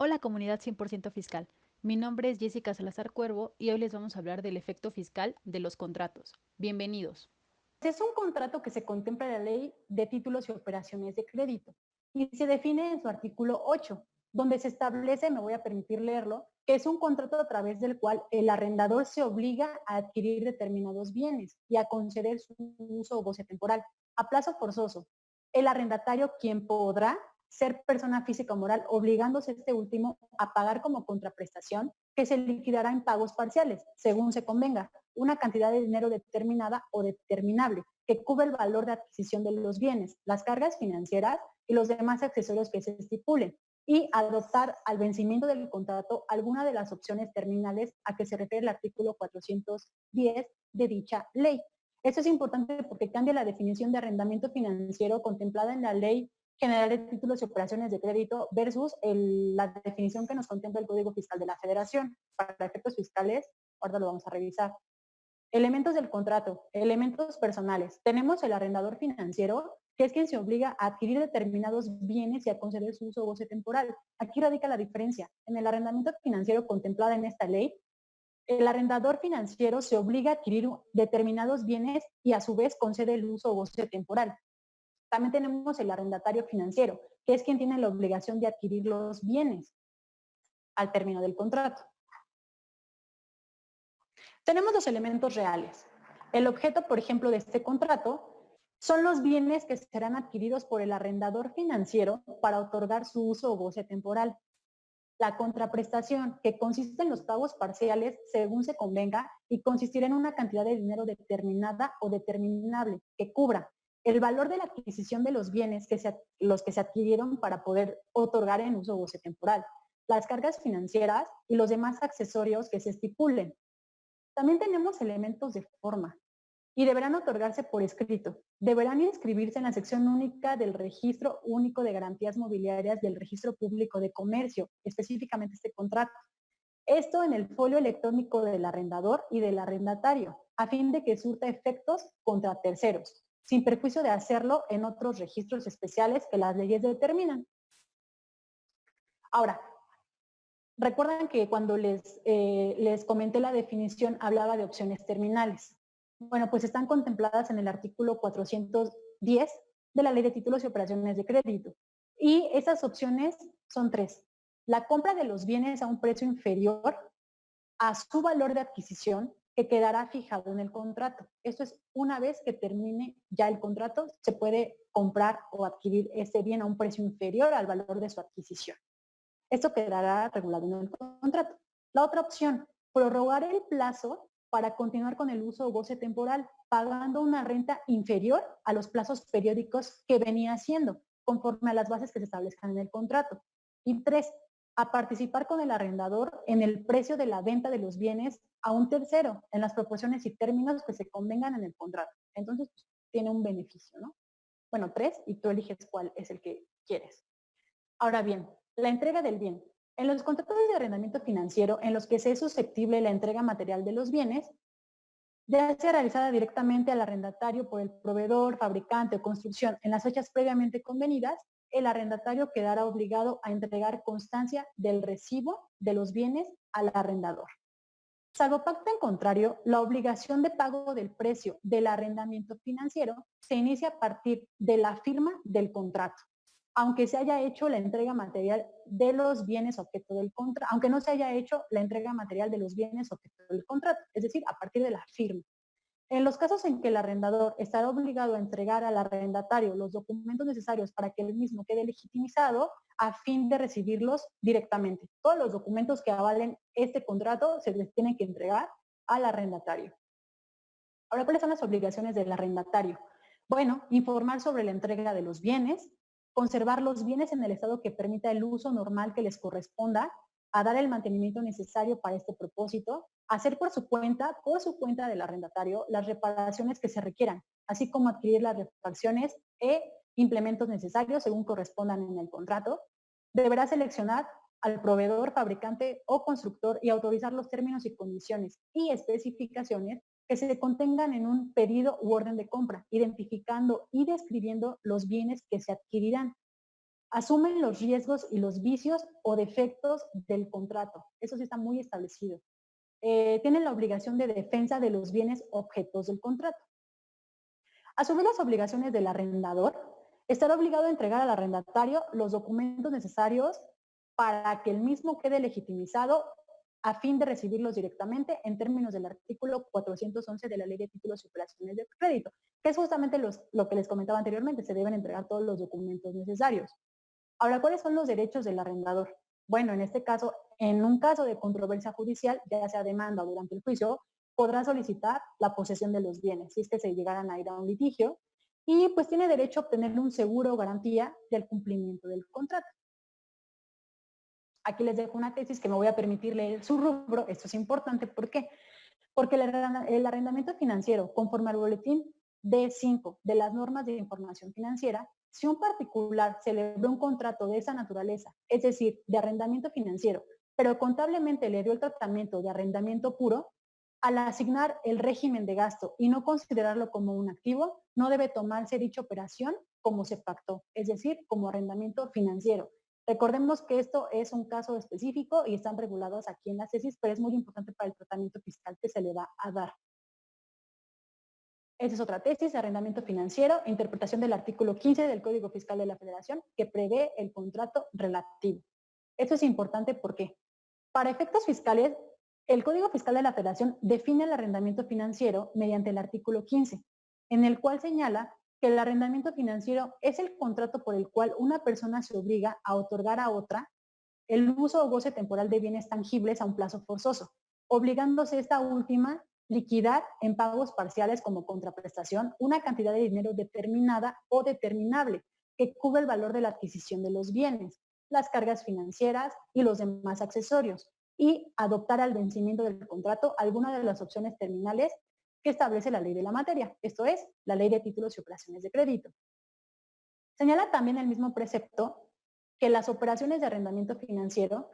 Hola comunidad 100% fiscal. Mi nombre es Jessica Salazar Cuervo y hoy les vamos a hablar del efecto fiscal de los contratos. Bienvenidos. Es un contrato que se contempla en la Ley de Títulos y Operaciones de Crédito y se define en su artículo 8, donde se establece, me voy a permitir leerlo, que es un contrato a través del cual el arrendador se obliga a adquirir determinados bienes y a conceder su uso o goce temporal a plazo forzoso. El arrendatario quien podrá ser persona física o moral, obligándose este último a pagar como contraprestación que se liquidará en pagos parciales, según se convenga, una cantidad de dinero determinada o determinable que cubre el valor de adquisición de los bienes, las cargas financieras y los demás accesorios que se estipulen, y adoptar al vencimiento del contrato alguna de las opciones terminales a que se refiere el artículo 410 de dicha ley. Esto es importante porque cambia la definición de arrendamiento financiero contemplada en la Ley General de Títulos y Operaciones de Crédito versus la definición que nos contempla el Código Fiscal de la Federación. Para efectos fiscales, ahora lo vamos a revisar. Elementos del contrato, elementos personales. Tenemos el arrendador financiero, que es quien se obliga a adquirir determinados bienes y a conceder su uso o goce temporal. Aquí radica la diferencia. En el arrendamiento financiero contemplado en esta ley, el arrendador financiero se obliga a adquirir determinados bienes y a su vez concede el uso o goce temporal. También tenemos el arrendatario financiero, que es quien tiene la obligación de adquirir los bienes al término del contrato. Tenemos los elementos reales. El objeto, por ejemplo, de este contrato son los bienes que serán adquiridos por el arrendador financiero para otorgar su uso o goce temporal. La contraprestación, que consiste en los pagos parciales según se convenga y consistirá en una cantidad de dinero determinada o determinable que cubra el valor de la adquisición de los bienes los que se adquirieron para poder otorgar en uso o goce temporal, las cargas financieras y los demás accesorios que se estipulen. También tenemos elementos de forma y deberán otorgarse por escrito. Deberán inscribirse en la sección única del Registro Único de Garantías Mobiliarias del Registro Público de Comercio, específicamente este contrato. Esto en el folio electrónico del arrendador y del arrendatario, a fin de que surta efectos contra terceros, sin perjuicio de hacerlo en otros registros especiales que las leyes determinan. Ahora, recuerdan que cuando les comenté la definición hablaba de opciones terminales. Bueno, pues están contempladas en el artículo 410 de la Ley de Títulos y Operaciones de Crédito. Y esas opciones son tres. La compra de los bienes a un precio inferior a su valor de adquisición que quedará fijado en el contrato. Esto es una vez que termine ya el contrato, se puede comprar o adquirir ese bien a un precio inferior al valor de su adquisición. Esto quedará regulado en el contrato. La otra opción, prorrogar el plazo para continuar con el uso o goce temporal, pagando una renta inferior a los plazos periódicos que venía haciendo, conforme a las bases que se establezcan en el contrato. Y tres, a participar con el arrendador en el precio de la venta de los bienes a un tercero, en las proporciones y términos que se convengan en el contrato. Entonces, pues, tiene un beneficio, ¿no? Bueno, tres, y tú eliges cuál es el que quieres. Ahora bien, la entrega del bien. En los contratos de arrendamiento financiero en los que se es susceptible la entrega material de los bienes, ya sea realizada directamente al arrendatario por el proveedor, fabricante o construcción en las fechas previamente convenidas, el arrendatario quedará obligado a entregar constancia del recibo de los bienes al arrendador. Salvo pacto en contrario, la obligación de pago del precio del arrendamiento financiero se inicia a partir de la firma del contrato, aunque se haya hecho la entrega material de los bienes objeto del contrato, aunque no se haya hecho la entrega material de los bienes objeto del contrato, es decir, a partir de la firma. En los casos en que el arrendador estará obligado a entregar al arrendatario los documentos necesarios para que el mismo quede legitimizado a fin de recibirlos directamente. Todos los documentos que avalen este contrato se les tienen que entregar al arrendatario. Ahora, ¿cuáles son las obligaciones del arrendatario? Bueno, informar sobre la entrega de los bienes, conservar los bienes en el estado que permita el uso normal que les corresponda, a dar el mantenimiento necesario para este propósito, hacer por su cuenta del arrendatario, las reparaciones que se requieran, así como adquirir las refacciones e implementos necesarios según correspondan en el contrato. Deberá seleccionar al proveedor, fabricante o constructor y autorizar los términos y condiciones y especificaciones que se contengan en un pedido u orden de compra, identificando y describiendo los bienes que se adquirirán. asumen los riesgos y los vicios o defectos del contrato. Eso sí está muy establecido. Tienen la obligación de defensa de los bienes objetos del contrato. A su vez, las obligaciones del arrendador, estará obligado a entregar al arrendatario los documentos necesarios para que el mismo quede legitimizado a fin de recibirlos directamente en términos del artículo 411 de la Ley de Títulos y Operaciones de Crédito, que es justamente lo que les comentaba anteriormente, se deben entregar todos los documentos necesarios. Ahora, ¿cuáles son los derechos del arrendador? Bueno, en este caso, en un caso de controversia judicial, ya sea demanda o durante el juicio, podrá solicitar la posesión de los bienes, si es que se llegaran a ir a un litigio, y pues tiene derecho a obtener un seguro o garantía del cumplimiento del contrato. Aquí les dejo una tesis que me voy a permitir leer su rubro. Esto es importante. ¿Por qué? Porque el arrendamiento financiero, conforme al boletín D5 de las normas de información financiera, si un particular celebró un contrato de esa naturaleza, es decir, de arrendamiento financiero, pero contablemente le dio el tratamiento de arrendamiento puro, al asignar el régimen de gasto y no considerarlo como un activo, no debe tomarse dicha operación como se pactó, es decir, como arrendamiento financiero. Recordemos que esto es un caso específico y están regulados aquí en la tesis, pero es muy importante para el tratamiento fiscal que se le va a dar. Esa es otra tesis, arrendamiento financiero, interpretación del artículo 15 del Código Fiscal de la Federación, que prevé el contrato relativo. Esto es importante porque, para efectos fiscales, el Código Fiscal de la Federación define el arrendamiento financiero mediante el artículo 15, en el cual señala que el arrendamiento financiero es el contrato por el cual una persona se obliga a otorgar a otra el uso o goce temporal de bienes tangibles a un plazo forzoso, obligándose esta última liquidar en pagos parciales como contraprestación una cantidad de dinero determinada o determinable que cubre el valor de la adquisición de los bienes, las cargas financieras y los demás accesorios, y adoptar al vencimiento del contrato alguna de las opciones terminales que establece la ley de la materia, esto es, la ley de títulos y operaciones de crédito. Señala también el mismo precepto que en las operaciones de arrendamiento financiero,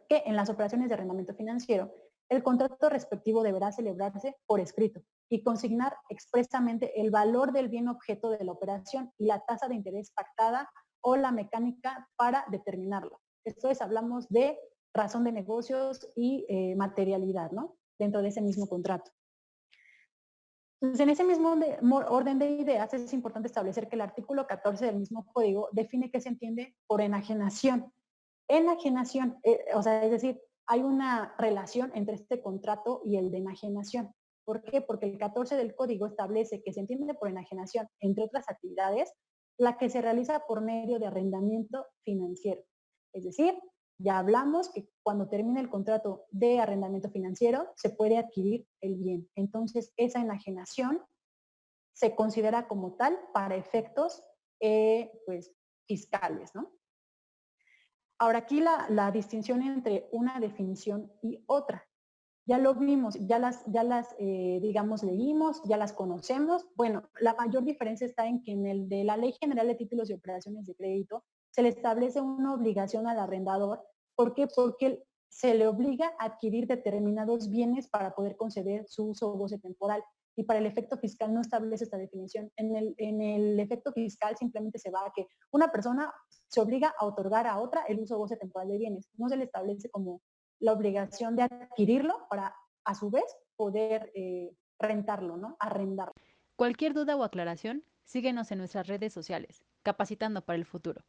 el contrato respectivo deberá celebrarse por escrito y consignar expresamente el valor del bien objeto de la operación y la tasa de interés pactada o la mecánica para determinarlo. Esto es, hablamos de razón de negocios y materialidad, ¿no? Dentro de ese mismo contrato. Entonces, en ese mismo orden de ideas, es importante establecer que el artículo 14 del mismo código define qué se entiende por enajenación. Enajenación, o sea, es decir, hay una relación entre este contrato y el de enajenación. ¿Por qué? Porque el 14 del código establece que se entiende por enajenación, entre otras actividades, la que se realiza por medio de arrendamiento financiero. Es decir, ya hablamos que cuando termina el contrato de arrendamiento financiero se puede adquirir el bien. Entonces, esa enajenación se considera como tal para efectos pues, fiscales, ¿no? Ahora aquí la distinción entre una definición y otra. Ya lo vimos, digamos, leímos, ya las conocemos. Bueno, la mayor diferencia está en que en el de la Ley General de Títulos y Operaciones de Crédito se le establece una obligación al arrendador. ¿Por qué? Porque se le obliga a adquirir determinados bienes para poder conceder su uso o goce temporal. Y para el efecto fiscal no establece esta definición. En el efecto fiscal simplemente se va a que una persona se obliga a otorgar a otra el uso o goce temporal de bienes. No se le establece como la obligación de adquirirlo para, a su vez, poder rentarlo, ¿no? Arrendarlo. Cualquier duda o aclaración, síguenos en nuestras redes sociales, Capacitando para el Futuro.